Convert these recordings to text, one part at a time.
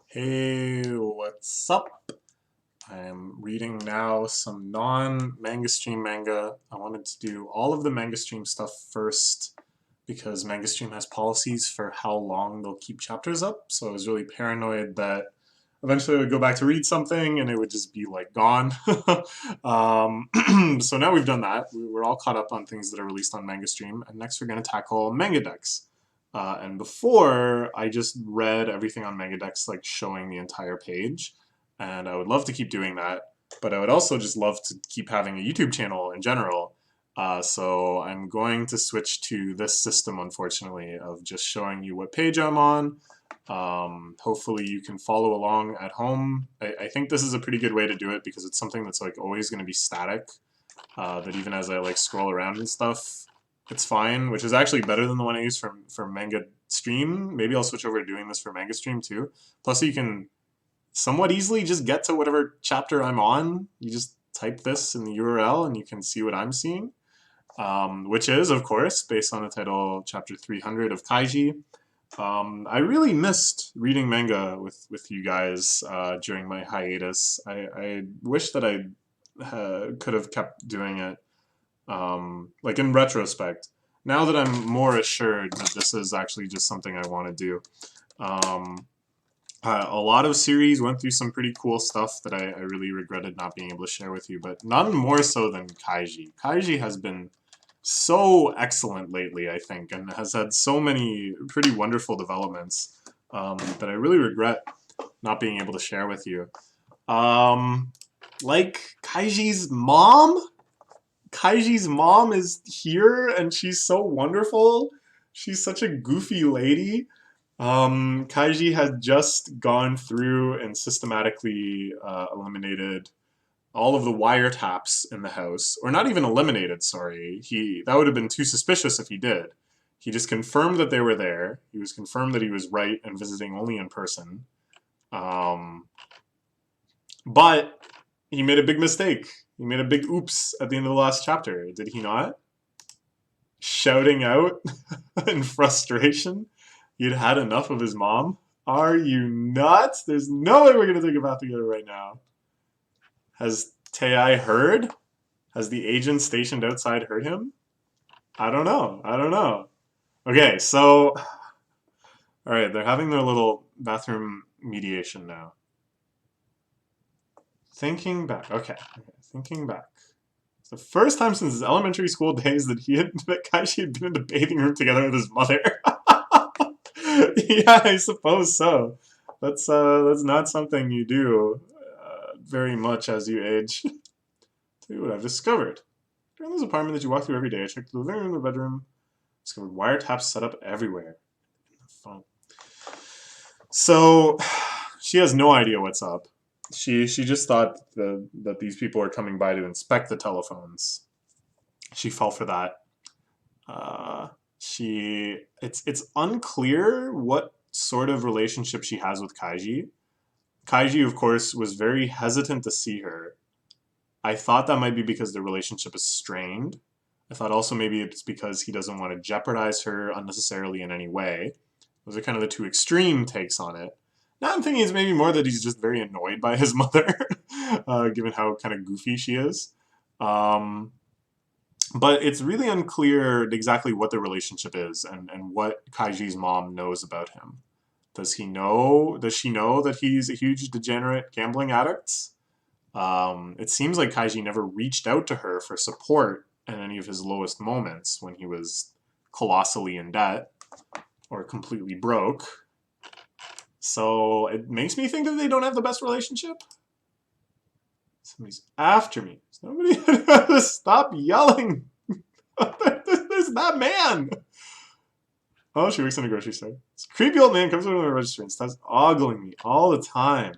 Hey, what's up? I'm reading now some non-manga stream manga. I wanted to do all of the manga stream stuff first because manga stream has policies for how long they'll keep chapters up. So I was really paranoid that eventually I would go back to read something and it would just be like gone. So now we've done that. We're all caught up on things that are released on manga stream, and next we're going to tackle manga decks. And before, I just read everything on Mangadex, like showing the entire page. And I would love to keep doing that, but I would also just love to keep having a YouTube channel in general. So I'm going to switch to this system, unfortunately, of just showing you what page I'm on. Hopefully you can follow along at home. I think this is a pretty good way to do it because it's something that's like always going to be static. That even as I like scroll around and stuff, it's fine, which is actually better than the one I use for manga stream. Maybe I'll switch over to doing this for manga stream too. Plus you can somewhat easily just get to whatever chapter I'm on. You just type this in the URL and you can see what I'm seeing, which is, of course, based on the title, chapter 300 of Kaiji. I really missed reading manga with you guys during my hiatus. I wish that I could have kept doing it, like in retrospect. Now that I'm more assured that this is actually just something I want to do. A lot of series went through some pretty cool stuff that I really regretted not being able to share with you, but none more so than Kaiji. Kaiji has been so excellent lately, I think, and has had so many pretty wonderful developments that I really regret not being able to share with you. Like Kaiji's mom? Kaiji's mom is here and she's so wonderful. She's such a goofy lady. Kaiji had just gone through and systematically eliminated all of the wiretaps in the house, or not even eliminated, sorry. That would have been too suspicious if he did. He just confirmed that they were there. He was confirmed that he was right and visiting only in person. But he made a big mistake. He made a big oops at the end of the last chapter, did he not? Shouting out in frustration he'd had enough of his mom. Are you nuts? There's no way we're going to take a bath together right now. Has Tei heard? Has the agent stationed outside heard him? I don't know. I don't know. Okay, so... Alright, they're having their little bathroom mediation now. Thinking back. Okay, thinking back. It's the first time since his elementary school days that Kaiji had been in the bathing room together with his mother. Yeah, I suppose so. That's not something you do very much as you age. Tell you what I've discovered. During this apartment that you walk through every day, I checked the living room and the bedroom. Discovered wiretaps set up everywhere. Fun. So she has no idea what's up. She just thought that these people are coming by to inspect the telephones. She fell for that. It's unclear what sort of relationship she has with Kaiji. Kaiji, of course, was very hesitant to see her. I thought that might be because the relationship is strained. I thought also maybe it's because he doesn't want to jeopardize her unnecessarily in any way. Those are kind of the two extreme takes on it. Now I'm thinking it's maybe more that he's just very annoyed by his mother, given how kind of goofy she is. But it's really unclear exactly what the relationship is and what Kaiji's mom knows about him. Does she know that he's a huge degenerate gambling addict? It seems like Kaiji never reached out to her for support in any of his lowest moments when he was colossally in debt or completely broke. So it makes me think that they don't have the best relationship. Somebody's after me. Somebody stop yelling. There's that man. Oh, she works in a grocery store. This creepy old man comes over to the register and starts ogling me all the time.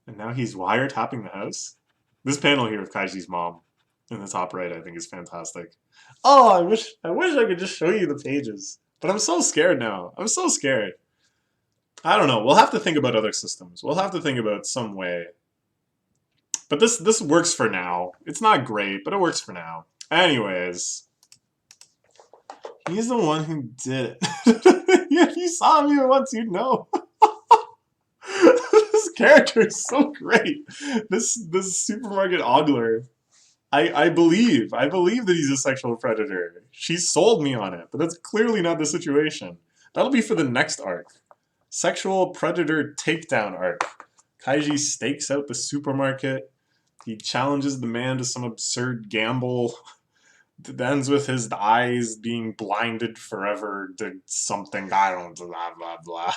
And now he's wiretapping the house. This panel here of Kaiji's mom in the top right, I think, is fantastic. Oh, I wish I could just show you the pages. But I'm so scared now. I'm so scared. I don't know. We'll have to think about other systems. We'll have to think about some way. But this works for now. It's not great, but it works for now. Anyways, he's the one who did it. If you saw him even once, you'd know. character is so great. This supermarket ogler. I believe that he's a sexual predator. She sold me on it, but that's clearly not the situation. That'll be for the next arc. Sexual predator takedown arc. Kaiji stakes out the supermarket. He challenges the man to some absurd gamble. It ends with his eyes being blinded forever to something. I don't blah blah blah.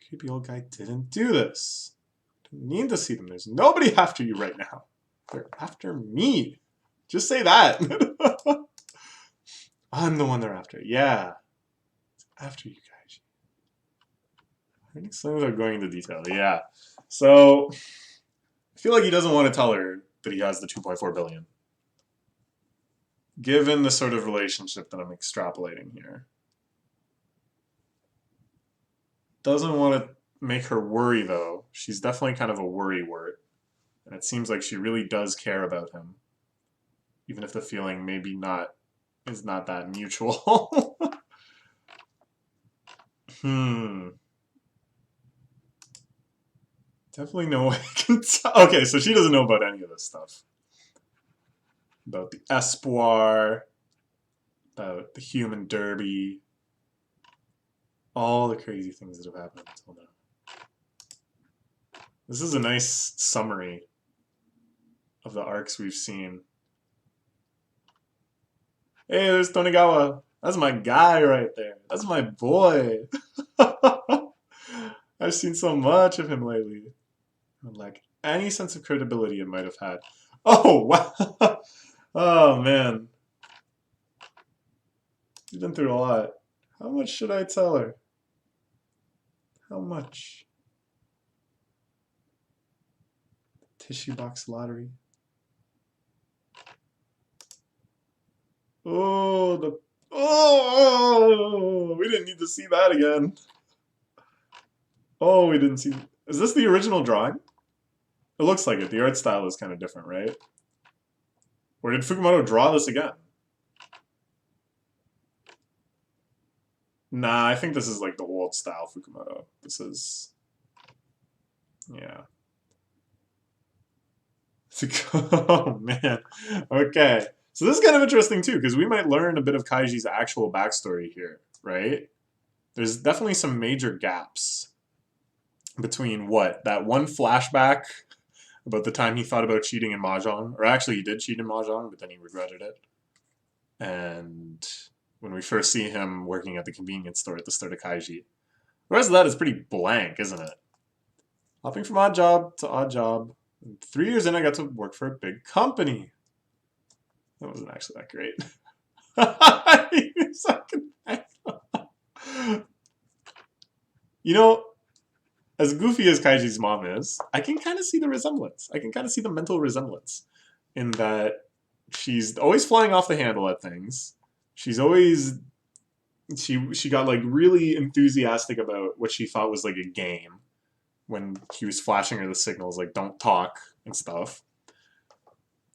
Creepy old guy didn't do this. Didn't need to see them. There's nobody after you right now. They're after me. Just say that. I'm the one they're after. Yeah. It's after you, Kaiji. I'm excited about going into detail. Yeah. So, I feel like he doesn't want to tell her that he has the 2.4 billion. Given the sort of relationship that I'm extrapolating here. Doesn't want to make her worry, though. She's definitely kind of a worry-wort. And it seems like she really does care about him. Even if the feeling maybe is not that mutual. Definitely no way I can tell. Okay, so she doesn't know about any of this stuff. About the Espoir. About the human derby. All the crazy things that have happened until now. This is a nice summary of the arcs we've seen. Hey, there's Tonigawa. That's my guy right there. That's my boy. I've seen so much of him lately. Like any sense of credibility it might have had. Oh, wow. Oh, man. She's been through a lot. How much should I tell her? How much? Tissue box lottery. Oh, we didn't need to see that again. Oh, we didn't see. Is this the original drawing? It looks like it. The art style is kind of different, right? Or did Fukumoto draw this again? Nah, I think this is like the old style Fukumoto. This is... yeah. Oh, man. Okay. So this is kind of interesting, too, because we might learn a bit of Kaiji's actual backstory here, right? There's definitely some major gaps between what? That one flashback about the time he thought about cheating in Mahjong. Or actually, he did cheat in Mahjong, but then he regretted it. And when we first see him working at the convenience store at the start of Kaiji. The rest of that is pretty blank, isn't it? Hopping from odd job to odd job. And 3 years in, I got to work for a big company. That wasn't actually that great. You know, as goofy as Kaiji's mom is, I can kind of see the resemblance. I can kind of see the mental resemblance in that she's always flying off the handle at things. She's always... She got like really enthusiastic about what she thought was like a game when he was flashing her the signals like don't talk and stuff.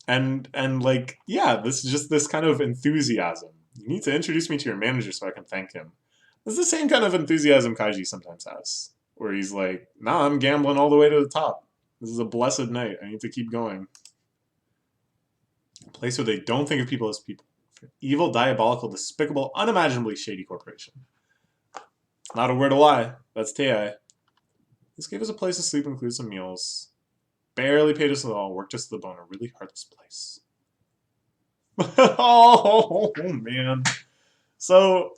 And like, yeah, this is just this kind of enthusiasm. You need to introduce me to your manager so I can thank him. This is the same kind of enthusiasm Kaiji sometimes has. Where he's like, nah, I'm gambling all the way to the top. This is a blessed night. I need to keep going. A place where they don't think of people as people. Evil, diabolical, despicable, unimaginably shady corporation. Not a word of lie. That's Tei. This gave us a place to sleep, include some meals. Barely paid us at all. Worked us to the bone. A really heartless place. Oh, man. So,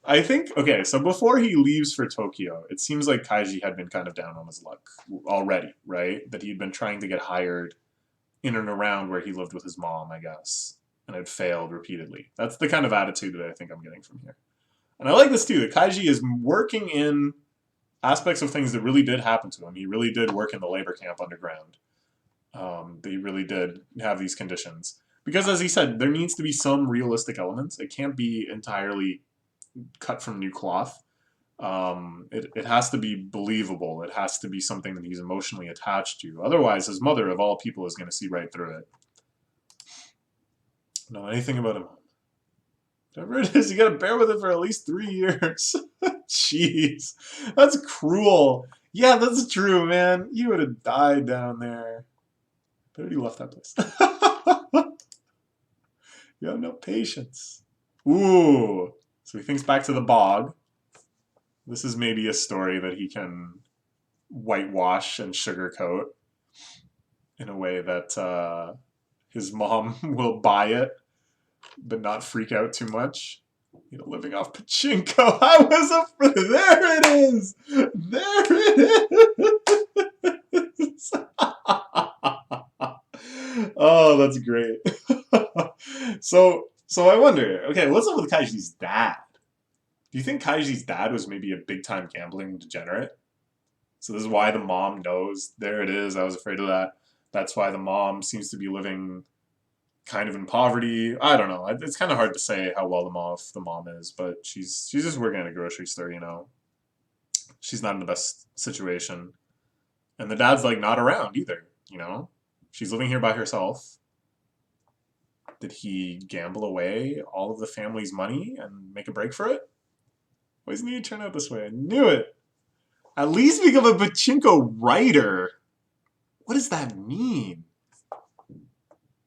I think, okay, so before he leaves for Tokyo, it seems like Kaiji had been kind of down on his luck already, right? That he'd been trying to get hired in and around where he lived with his mom, I guess. And had failed repeatedly. That's the kind of attitude that I think I'm getting from here. And I like this too, that Kaiji is working in aspects of things that really did happen to him. He really did work in the labor camp underground. That he really did have these conditions. Because as he said, there needs to be some realistic elements. It can't be entirely cut from new cloth. It has to be believable. It has to be something that he's emotionally attached to. Otherwise, his mother, of all people, is going to see right through it. Know anything about him. Whatever it is, you gotta bear with it for at least 3 years. Jeez. That's cruel. Yeah, that's true, man. You would have died down there. But you left that place. You have no patience. Ooh. So he thinks back to the bog. This is maybe a story that he can whitewash and sugarcoat in a way that his mom will buy it, but not freak out too much. You know, living off pachinko. I was afraid. There it is. There it is. Oh, that's great. So I wonder. Okay, what's up with Kaiji's dad? Do you think Kaiji's dad was maybe a big time gambling degenerate? So this is why the mom knows. There it is. I was afraid of that. That's why the mom seems to be living kind of in poverty. I don't know. It's kind of hard to say how well the mom is, but she's just working at a grocery store. You know, she's not in the best situation, and the dad's like not around either. You know, she's living here by herself. Did he gamble away all of the family's money and make a break for it? Why doesn't he turn out this way? I knew it. At least become a pachinko writer. What does that mean?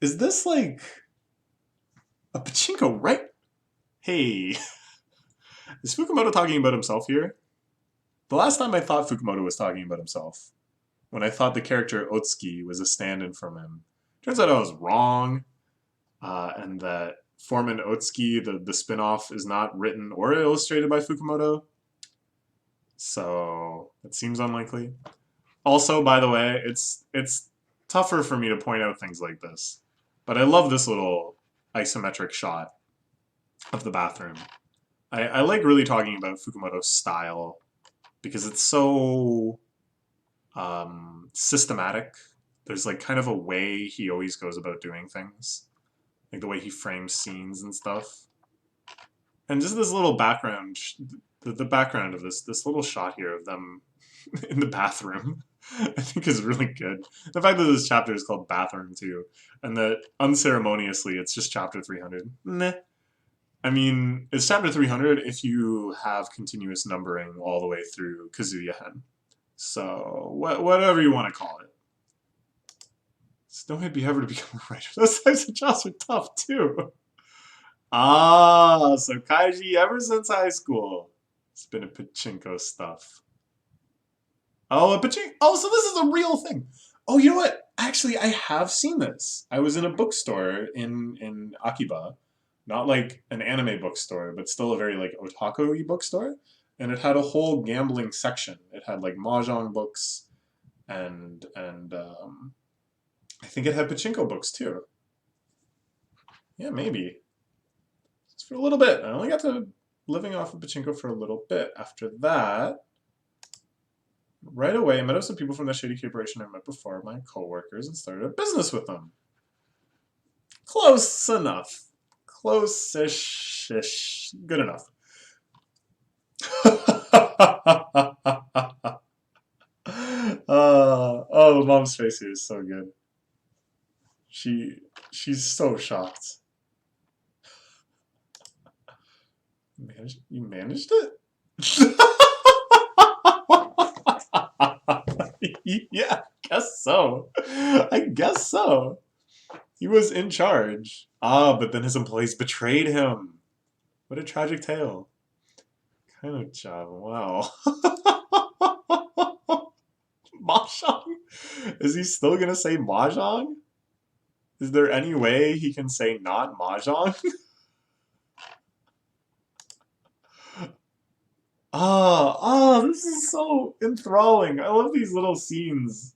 Is this like a pachinko right? Hey, is Fukumoto talking about himself here? The last time I thought Fukumoto was talking about himself, when I thought the character Otsuki was a stand-in from him. Turns out I was wrong, and that Foreman Otsuki, the spin-off, is not written or illustrated by Fukumoto. So it seems unlikely. Also, by the way, it's tougher for me to point out things like this. But I love this little isometric shot of the bathroom. I like really talking about Fukumoto's style because it's so systematic. There's like kind of a way he always goes about doing things, like the way he frames scenes and stuff. And just this little background, the background of this little shot here of them in the bathroom, I think is really good. The fact that this chapter is called Bathroom too, and that unceremoniously it's just chapter 300. Nah. I mean, it's chapter 300 if you have continuous numbering all the way through Kazuya Hen. So, whatever you want to call it. Still might be ever to become a writer. Those types of jobs are tough too. Ah, so Kaiji ever since high school. It's been a pachinko stuff. Oh, a pachinko. Oh, so this is a real thing. Oh, you know what? Actually, I have seen this. I was in a bookstore in Akiba. Not like an anime bookstore, but still a very like otaku-y bookstore. And it had a whole gambling section. It had like mahjong books and I think it had pachinko books too. Yeah, maybe. Just for a little bit. I only got to living off of pachinko for a little bit. After that, right away, I met up some people from the shady corporation I met before, my coworkers, and started a business with them. Close enough. Close-ish. Good enough. Oh, the mom's face here is so good. She's so shocked. You managed it? Yeah, I guess so. I guess so. He was in charge. Ah, but then his employees betrayed him. What a tragic tale. Kind of job. Wow. Mahjong? Is he still gonna say Mahjong? Is there any way he can say not Mahjong? This is so enthralling. I love these little scenes.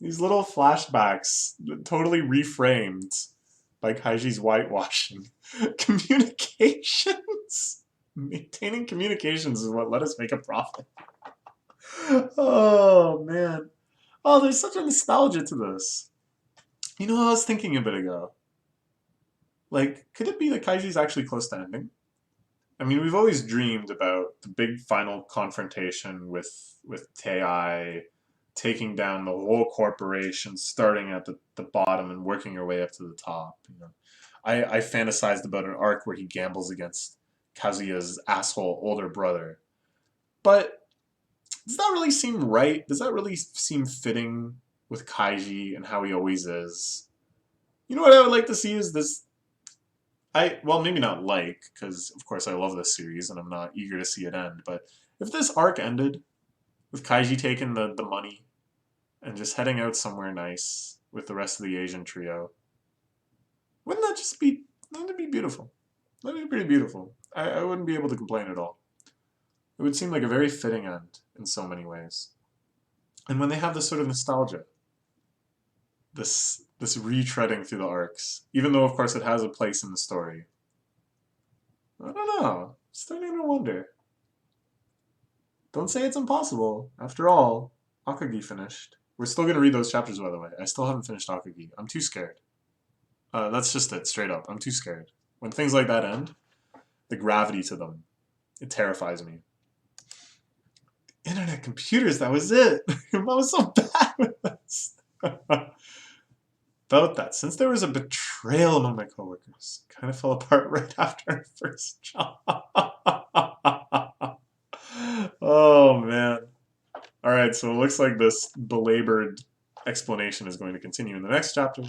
These little flashbacks, totally reframed by Kaiji's whitewashing. Communications? Maintaining communications is what let us make a profit. Oh, man. Oh, there's such a nostalgia to this. You know, I was thinking a bit ago. Like, could it be that Kaiji's actually close to ending? I mean, we've always dreamed about the big final confrontation with Tei taking down the whole corporation, starting at the bottom and working her way up to the top. You know, I fantasized about an arc where he gambles against Kazuya's asshole older brother. But does that really seem right? Does that really seem fitting with Kaiji and how he always is? You know what I would like to see is this. Well, maybe not like, because of course I love this series and I'm not eager to see it end, but if this arc ended with Kaiji taking the money and just heading out somewhere nice with the rest of the Asian trio, wouldn't that just be, wouldn't it be beautiful? That'd be pretty beautiful. I wouldn't be able to complain at all. It would seem like a very fitting end in so many ways. And when they have this sort of nostalgia, this retreading through the arcs, even though of course it has a place in the story, I don't know. Starting to wonder. Don't say it's impossible. After all, Akagi finished. We're still gonna read those chapters, by the way. I still haven't finished Akagi. I'm too scared. That's just it, straight up. I'm too scared. When things like that end, the gravity to them, it terrifies me. Internet computers, that was it. Mom was so bad with this. About that, since there was a betrayal among my coworkers, kind of fell apart right after our first job. Oh man. All right, so it looks like this belabored explanation is going to continue in the next chapter,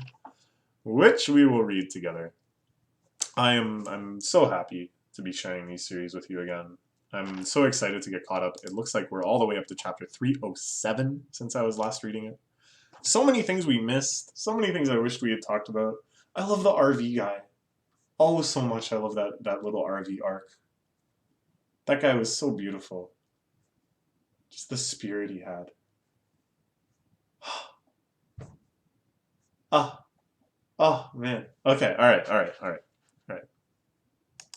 which we will read together. I'm so happy to be sharing these series with you again. I'm so excited to get caught up. It looks like we're all the way up to chapter 307 since I was last reading it. So many things we missed. So many things I wished we had talked about. I love the RV guy. Oh, so much I love that little RV arc. That guy was so beautiful. Just the spirit he had. Ah, oh, man. Okay, all right.